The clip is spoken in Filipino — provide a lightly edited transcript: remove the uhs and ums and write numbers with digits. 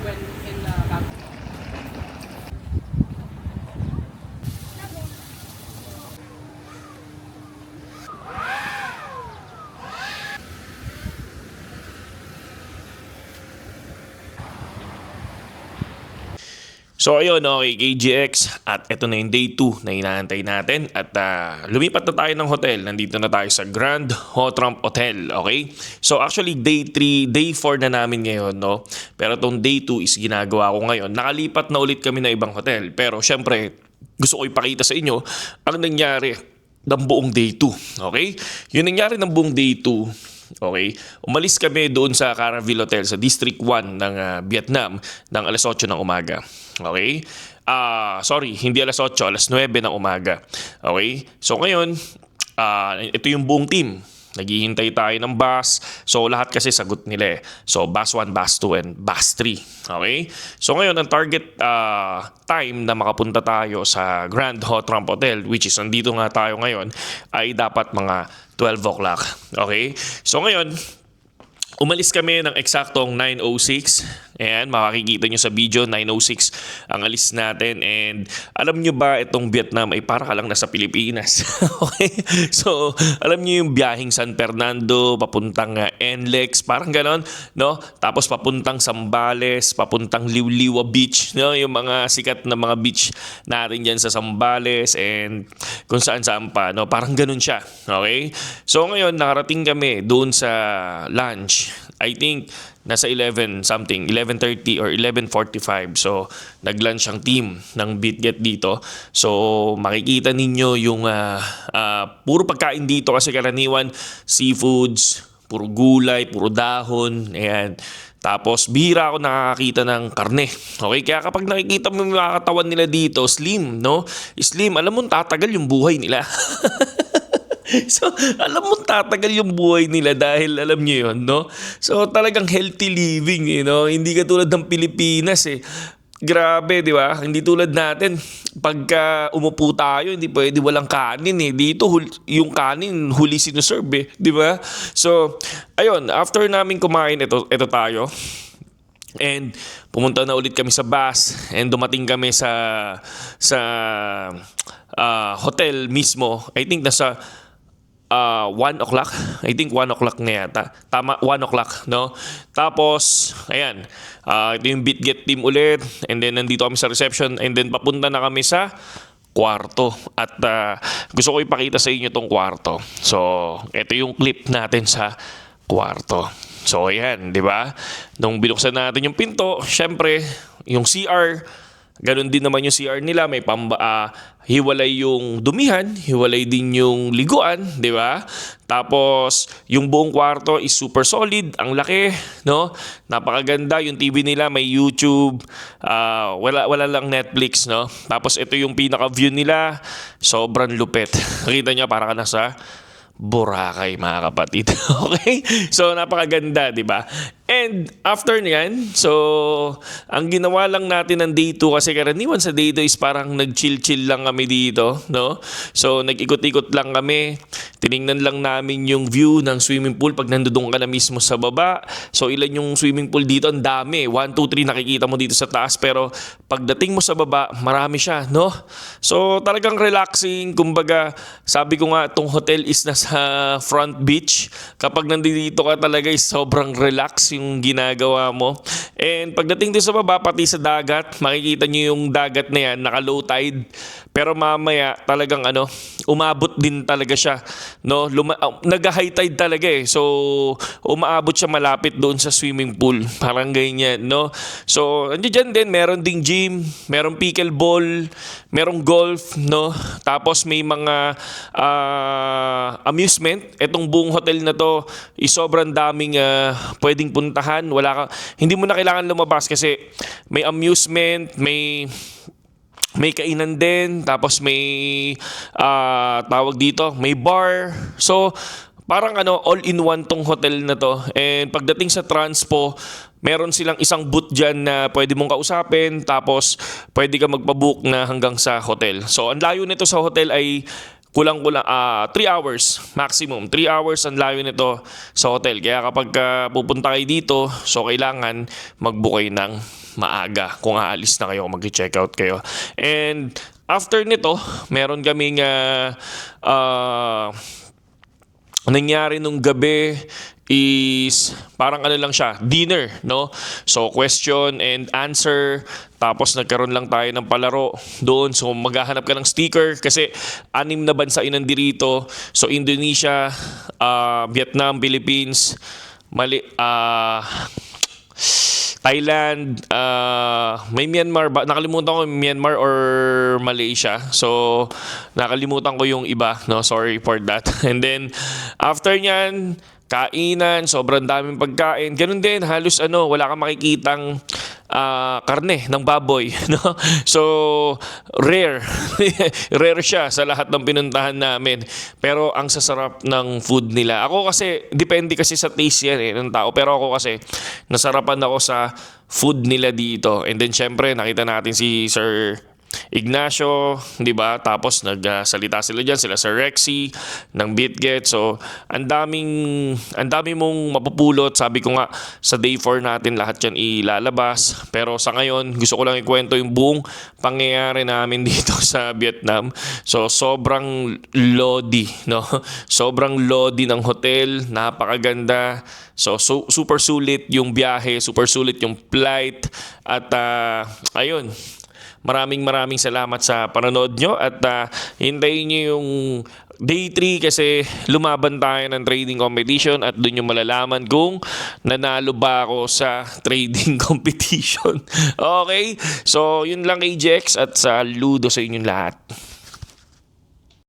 when in Baguio. So ayun, okay, KGX, at ito na yung day 2 na inaantay natin at lumipat na tayo ng hotel. Nandito na tayo sa Grand Hotramp Hotel, okay? So actually day 3, day 4 na namin ngayon, no? Pero tong day 2 is ginagawa ko ngayon. Nakalipat na ulit kami na ibang hotel. Pero syempre, gusto ko ipakita sa inyo ang nangyari ng buong day 2, okay? Yung nangyari ng buong day 2, okay, umalis kami doon sa Caraville Hotel sa District 1 ng Vietnam ng alas 8 ng umaga. Okay? Sorry, hindi alas 8, alas 9 ng umaga. Okay? So ngayon, ito yung buong team. Naghihintay tayo ng bus. So lahat kasi sagot nila eh. So bus 1, bus 2, and bus 3. Okay? So ngayon, ang target time na makapunta tayo sa Grand Hotramp Hotel, which is nandito nga tayo ngayon, ay dapat mga 12 o'clock. Okay? So ngayon, umalis kami ng eksaktong 9:06. Ayan, makikita nyo sa video, 9:06 ang alis natin. And alam nyo ba, itong Vietnam ay para ka lang nasa Pilipinas. Okay? So, alam nyo yung biyaheng San Fernando, papuntang NLEX, parang ganon, no? Tapos papuntang Zambales, papuntang Liwliwa Beach, no? Yung mga sikat na mga beach natin dyan sa Zambales and kung saan-saan pa, no? Parang ganon siya. Okay? So, ngayon, nakarating kami doon sa lunch. I think nasa 11 something, 11:30 or 11:45. So, nag-lunch ang team ng BitGet dito. So, makikita ninyo yung puro pagkain dito kasi karaniwan seafoods, puro gulay, puro dahon, ayan. Tapos, bihira ako nakakakita ng karne. Okay? Kaya kapag nakikita mo yung mga katawan nila dito, slim, no? Slim, alam mo, tatagal yung buhay nila. So, alam mo, tatagal yung buhay nila dahil alam nyo yun, no? So, talagang healthy living, you know? Hindi katulad ng Pilipinas, eh. Grabe, di ba? Hindi tulad natin. Pagka umupo tayo, hindi pwede walang kanin, eh. Dito, yung kanin, huli sinuserve, eh. Di ba? So, ayun, after namin kumain, ito tayo. And pumunta na ulit kami sa bus and dumating kami sa hotel mismo. I think nasa 1 o'clock. I think 1 o'clock na yata. Tama, 1 o'clock, no? Tapos, ayan. Ito yung BitGet team ulit. And then, nandito kami sa reception. And then, papunta na kami sa kwarto. At gusto ko ipakita sa inyo tong kwarto. So, ito yung clip natin sa kwarto. So, ayan, di ba? Nung binuksan natin yung pinto, syempre, yung CR, ganun din naman yung CR nila, may hiwalay yung dumihan, hiwalay din yung liguan, di ba? Tapos, yung buong kwarto is super solid, ang laki, no? Napakaganda, yung TV nila may YouTube, wala lang Netflix, no? Tapos, ito yung pinaka-view nila, sobrang lupit. Nakita niyo, para ka nasa Boracay, mga kapatid. Okay? So, napakaganda, di ba? And after niyan, so, ang ginawa lang natin ng day 2, kasi karaniwan sa day 2 is parang nag-chill-chill lang kami dito, no? So, nag-ikot-ikot lang kami. Tiningnan lang namin yung view ng swimming pool pag nandoon ka na mismo sa baba. So, ilan yung swimming pool dito? Ang dami. 1, 2, 3 nakikita mo dito sa taas. Pero, pagdating mo sa baba, marami siya, no? So, talagang relaxing. Kumbaga, sabi ko nga, itong hotel is nasa front beach. Kapag nandito ka talaga, is sobrang relax yung ginagawa mo. And pagdating din sa baba, pati sa dagat, makikita nyo yung dagat na yan, naka-low tide. Pero mamaya, talagang umabot din talaga siya. No? Nag-high tide talaga eh. So, umaabot siya malapit doon sa swimming pool. Parang ganyan, no? So, andyan din, meron ding gym, merong pickleball, merong golf, no? Tapos may mga amusement. Etong buong hotel na to, sobrang daming pwedeng puntahan. Hindi mo na kailangan lumabas kasi may amusement, may kainan din, tapos may tawag dito, may bar. So, parang all-in-one tong hotel na to. And pagdating sa transpo, meron silang isang booth dyan na pwede mong kausapin, tapos pwede ka magpabook na hanggang sa hotel. So, ang layo nito sa hotel ay kulang-kulang 3 hours maximum. 3 hours ang layo nito sa hotel. Kaya kapag pupunta kayo dito, so kailangan mag-book kayo ng maaga kung aalis na kayo, mag-check out kayo. And after nito, meron kaming nangyari nung gabi is parang ano lang siya, dinner, no? So, question and answer. Tapos nagkaroon lang tayo ng palaro doon. So, maghahanap ka ng sticker kasi 6 na bansa inandirito. So, Indonesia, Vietnam, Philippines, Thailand, may Myanmar ba? Nakalimutan ko Myanmar or Malaysia. So, nakalimutan ko yung iba. No, sorry for that. And then, after nyan, kainan, sobrang daming pagkain. Ganun din, halos wala kang makikitang karne ng baboy. No? So, rare. Rare siya sa lahat ng pinuntahan namin. Pero ang sasarap ng food nila. Ako kasi, depende kasi sa taste yan ng tao. Pero ako kasi, nasarapan ako sa food nila dito. And then, syempre, nakita natin si Sir Ignacio, di ba? Tapos nagsalita sila diyan, sila Sir Rexy ng BitGet. So, ang dami mong mapupulot. Sabi ko nga sa day 4 natin lahat 'yan ilalabas. Pero sa ngayon, gusto ko lang ikwento yung buong pangyayari namin dito sa Vietnam. So, sobrang lodi, no? Sobrang lodi ng hotel, napakaganda. So, super sulit yung biyahe, super sulit yung flight at ayun. Maraming salamat sa panonood nyo at hintayin nyo yung day 3 kasi lumaban tayo ng trading competition at doon yung malalaman kung nanalo ba ako sa trading competition. Okay? So, yun lang AJX at saludo sa inyong lahat.